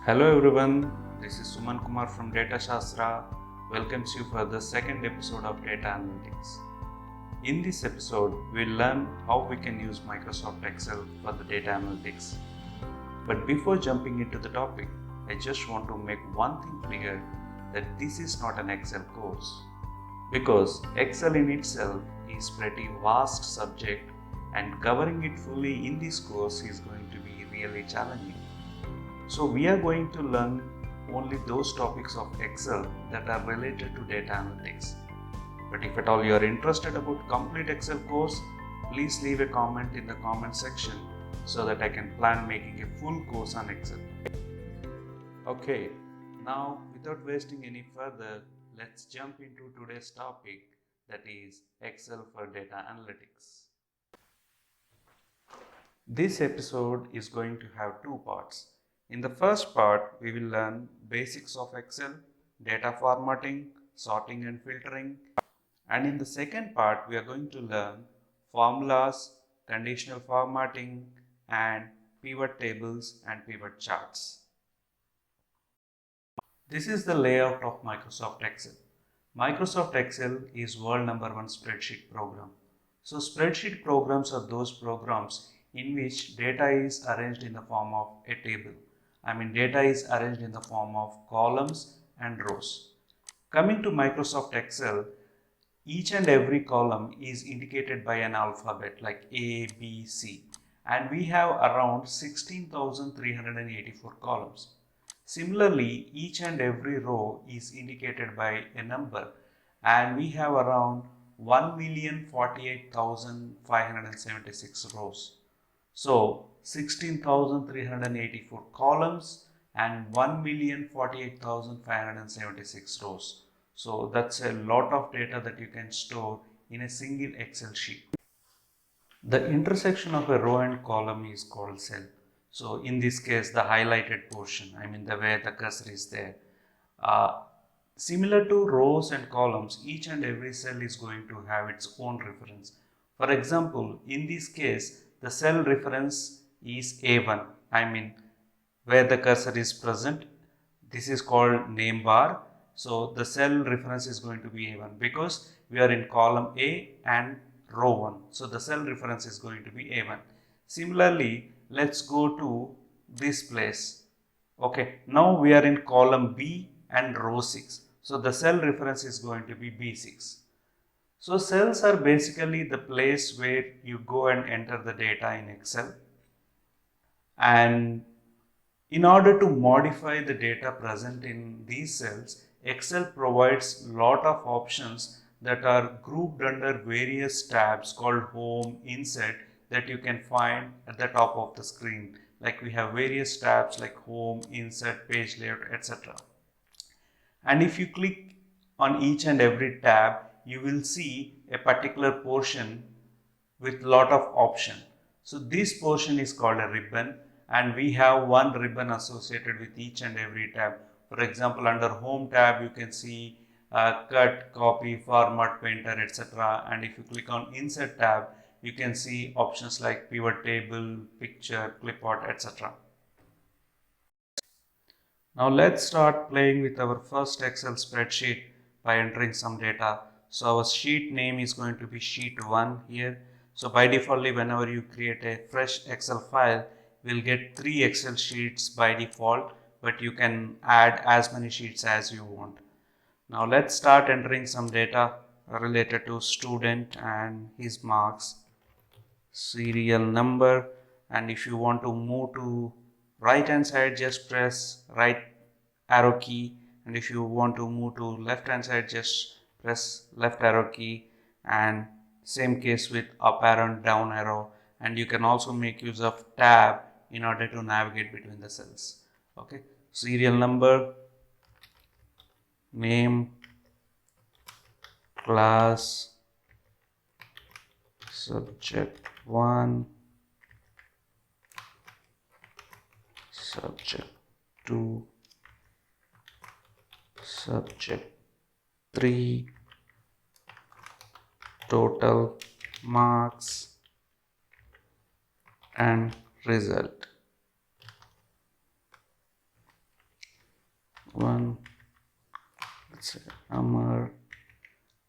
Hello everyone, this is Suman Kumar from DataShastra. Welcomes you for the second episode of Data Analytics. In this episode, we'll learn how we can use Microsoft Excel for the data analytics. But before jumping into the topic, I just want to make one thing clear that this is not an Excel course. Because Excel in itself is pretty vast subject and covering it fully in this course is going to be really challenging. So we are going to learn only those topics of Excel that are related to data analytics. But if at all you are interested about complete Excel course, please leave a comment in the comment section so that I can plan making a full course on Excel. Okay, now without wasting any further, let's jump into today's topic, that is Excel for data analytics. This episode is going to have two parts. In the first part, we will learn basics of Excel, data formatting, sorting and filtering. And in the second part, we are going to learn formulas, conditional formatting, and pivot tables and pivot charts. This is the layout of Microsoft Excel. Microsoft Excel is world number one spreadsheet program. So spreadsheet programs are those programs in which data is arranged in the form of a table. Data is arranged in the form of columns and rows. Coming to Microsoft Excel, each and every column is indicated by an alphabet like A, B, C, and we have around 16,384 columns. Similarly, each and every row is indicated by a number, and we have around 1,048,576 rows. So 16,384 columns and 1,048,576 rows. So that's a lot of data that you can store in a single Excel sheet. The intersection of a row and column is called cell. So in this case, the highlighted portion, the way the cursor is there. Similar to rows and columns, each and every cell is going to have its own reference. For example, in this case, the cell reference is A1, where the cursor is present. This is called name bar. So the cell reference is going to be A1 because we are in column A and row 1. So the cell reference is going to be A1. Similarly, let's go to this place. Okay, now we are in column B and row 6. So the cell reference is going to be B6. So cells are basically the place where you go and enter the data in Excel. And in order to modify the data present in these cells, Excel provides a lot of options that are grouped under various tabs called Home, Insert, that you can find at the top of the screen. Like we have various tabs like Home, Insert, Page Layout, etc. And if you click on each and every tab, you will see a particular portion with lot of option. So this portion is called a ribbon, and we have one ribbon associated with each and every tab. For example, under Home tab, you can see cut, copy, format, painter, etc. And if you click on Insert tab, you can see options like pivot table, picture, clipboard, etc. Now let's start playing with our first Excel spreadsheet by entering some data. So our sheet name is going to be sheet 1 here. So by default, whenever you create a fresh Excel file, we'll get 3 Excel sheets by default, but you can add as many sheets as you want. Now let's start entering some data related to student and his marks, serial number, and if you want to move to right hand side, just press right arrow key, and if you want to move to left hand side, just press left arrow key, and same case with up arrow and down arrow. And you can also make use of tab in order to navigate between the cells. Okay, serial number, name, class, subject 1, subject 2, subject 3, total marks, and result. 1, let's say Amar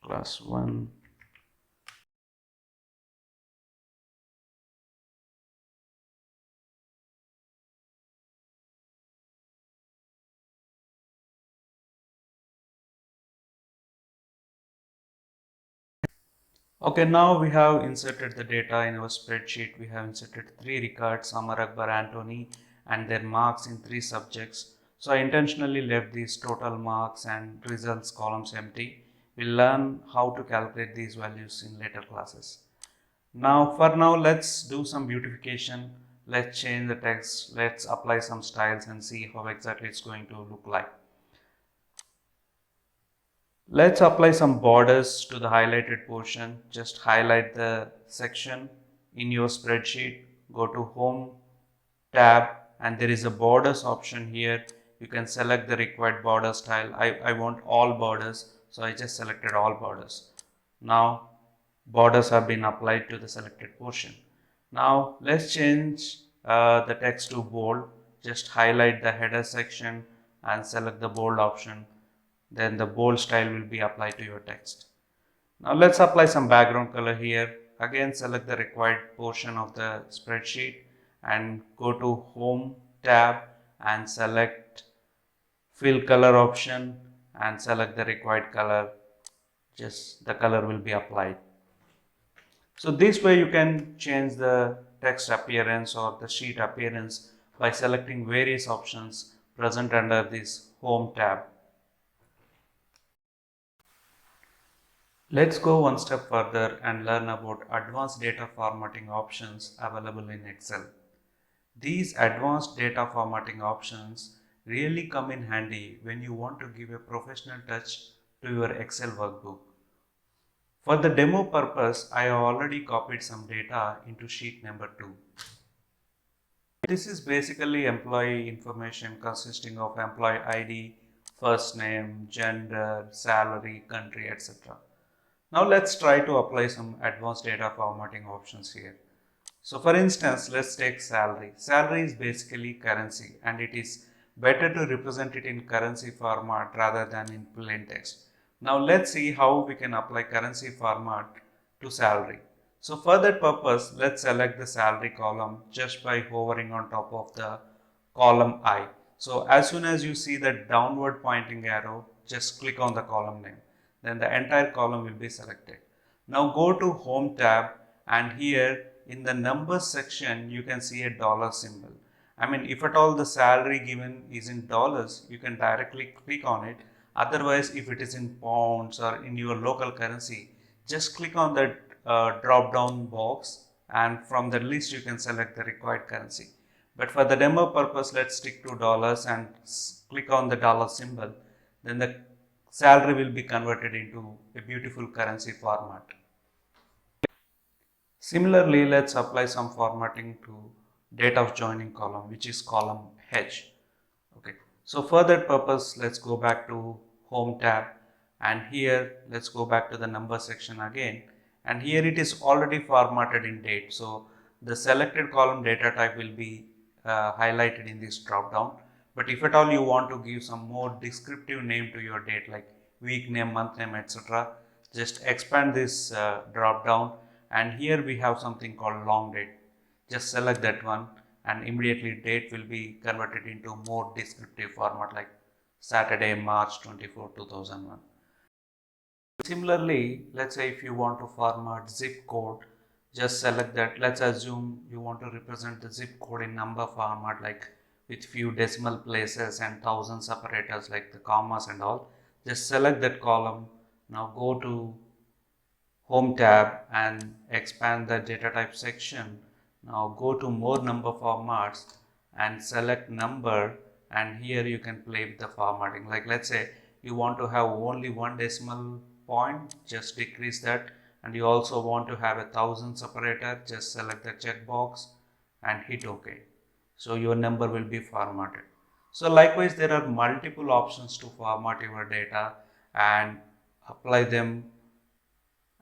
class 1. Okay, now we have inserted the data in our spreadsheet. We have inserted 3 records, Amar, Akbar, Anthony, and their marks in 3 subjects. So I intentionally left these total marks and results columns empty. We'll learn how to calculate these values in later classes. For now, let's do some beautification. Let's change the text. Let's apply some styles and see how exactly it's going to look like. Let's apply some borders to the highlighted portion. Just highlight the section in your spreadsheet. Go to Home tab and there is a borders option here. You can select the required border style. I want all borders, so I just selected all borders. Now borders have been applied to the selected portion. Now let's change the text to bold. Just highlight the header section and select the bold option. Then the bold style will be applied to your text. Now let's apply some background color here. Again, select the required portion of the spreadsheet and go to Home tab and select Fill Color option and select the required color. Just the color will be applied. So this way you can change the text appearance or the sheet appearance by selecting various options present under this Home tab. Let's go one step further and learn about advanced data formatting options available in Excel. These advanced data formatting options really come in handy when you want to give a professional touch to your Excel workbook. For the demo purpose, I have already copied some data into sheet number 2. This is basically employee information consisting of employee ID, first name, gender, salary, country, etc. Now let's try to apply some advanced data formatting options here. So for instance, let's take salary. Salary is basically currency and it is better to represent it in currency format rather than in plain text. Now let's see how we can apply currency format to salary. So for that purpose, let's select the salary column just by hovering on top of the column I. So as soon as you see the downward pointing arrow, just click on the column name. Then the entire column will be selected. Now go to Home tab and here in the numbers section you can see a dollar symbol. I mean, if at all the salary given is in dollars, you can directly click on it. Otherwise, if it is in pounds or in your local currency, just click on that drop down box and from the list you can select the required currency. But for the demo purpose, let's stick to dollars and click on the dollar symbol. Then the salary will be converted into a beautiful currency format. Similarly, let's apply some formatting to date of joining column, which is column H. Okay, so for that purpose, let's go back to Home tab and here let's go back to the number section again, and here it is already formatted in date. So the selected column data type will be highlighted in this drop down. But if at all you want to give some more descriptive name to your date like week name, month name, etc., just expand this drop down and here we have something called long date. Just select that one and immediately date will be converted into more descriptive format like Saturday, March 24, 2001. Similarly, let's say if you want to format zip code, just select that. Let's assume you want to represent the zip code in number format like with few decimal places and thousand separators like the commas and all. Just select that column. Now go to Home tab and expand the data type section. Now go to more number formats and select number, and here you can play with the formatting. Like let's say you want to have only one decimal point, just decrease that, and you also want to have a thousand separator, just select the checkbox and hit OK. So your number will be formatted. So likewise there are multiple options to format your data and apply them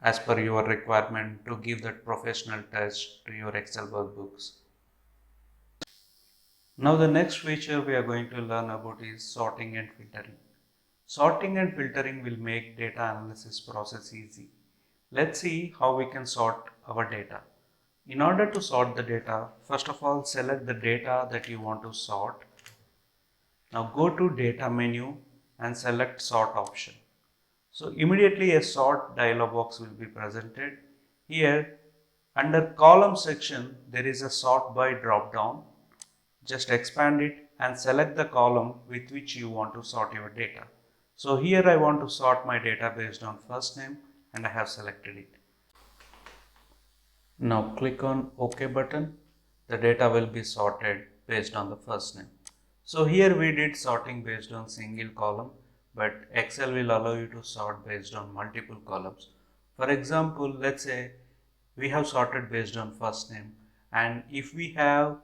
as per your requirement to give that professional touch to your Excel workbooks. Now the next feature we are going to learn about is sorting and filtering. Sorting and filtering will make data analysis process easy. Let's see how we can sort our data. In order to sort the data, first of all select the data that you want to sort. Now go to data menu and select sort option. So immediately a sort dialog box will be presented. Here under column section there is a sort by drop down. Just expand it and select the column with which you want to sort your data. So here I want to sort my data based on first name and I have selected it. Now click on OK button. The data will be sorted based on the first name. So here we did sorting based on single column, but Excel will allow you to sort based on multiple columns. For example, let's say we have sorted based on first name, and if we have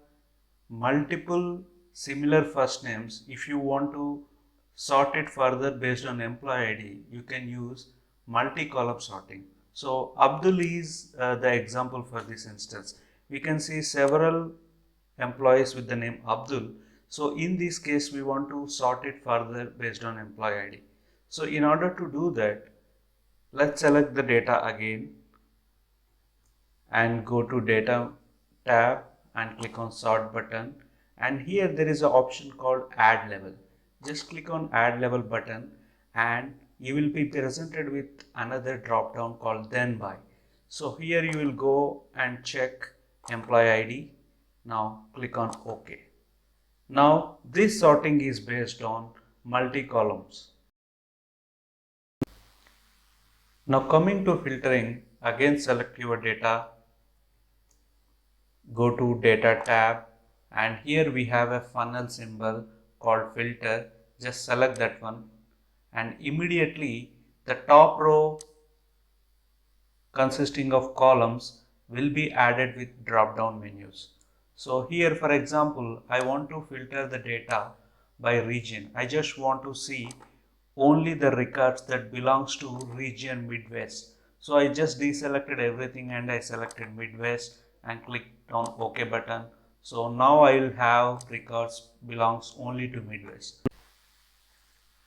multiple similar first names, if you want to sort it further based on employee ID, you can use multi-column sorting. So Abdul is the example for this instance. We can see several employees with the name Abdul. So in this case, we want to sort it further based on employee ID. So in order to do that, let's select the data again and go to data tab and click on sort button, and here there is an option called add level. Just click on add level button and you will be presented with another drop down called then by. So here you will go and check employee ID. Now click on OK. Now this sorting is based on multi columns. Now coming to filtering, again select your data, go to data tab, and here we have a funnel symbol called filter. Just select that one and immediately the top row consisting of columns will be added with drop down menus. So here for example I want to filter the data by region. I just want to see only the records that belongs to region Midwest. So I just deselected everything and I selected Midwest and clicked on OK button. So now I will have records belongs only to Midwest.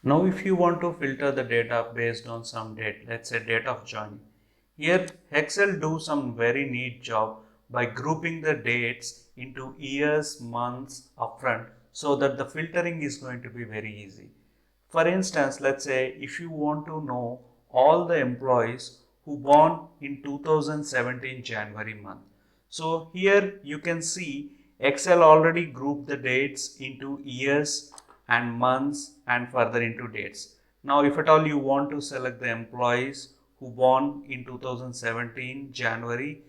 Now if you want to filter the data based on some date, let's say date of joining, here Excel do some very neat job by grouping the dates into years, months upfront, so that the filtering is going to be very easy. For instance, let's say if you want to know all the employees who born in 2017 January month. So here you can see Excel already grouped the dates into years and months and further into dates. Now if at all you want to select the employees who born in 2017 January,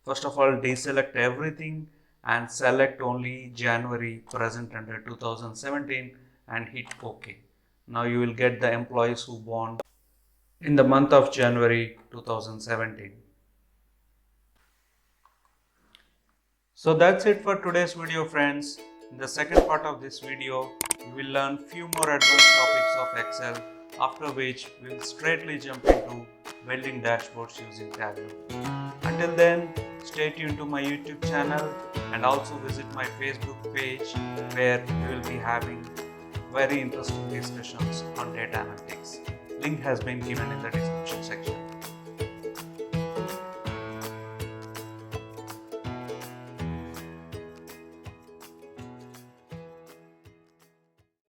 first of all deselect everything and select only January present under 2017 and hit OK. Now you will get the employees who born in the month of January 2017. So that's it for today's video, friends. In the second part of this video, we will learn few more advanced topics of Excel, after which we will straightly jump into building dashboards using Tableau. Until then, stay tuned to my YouTube channel and also visit my Facebook page, where we will be having very interesting discussions on data analytics. Link has been given in the description section.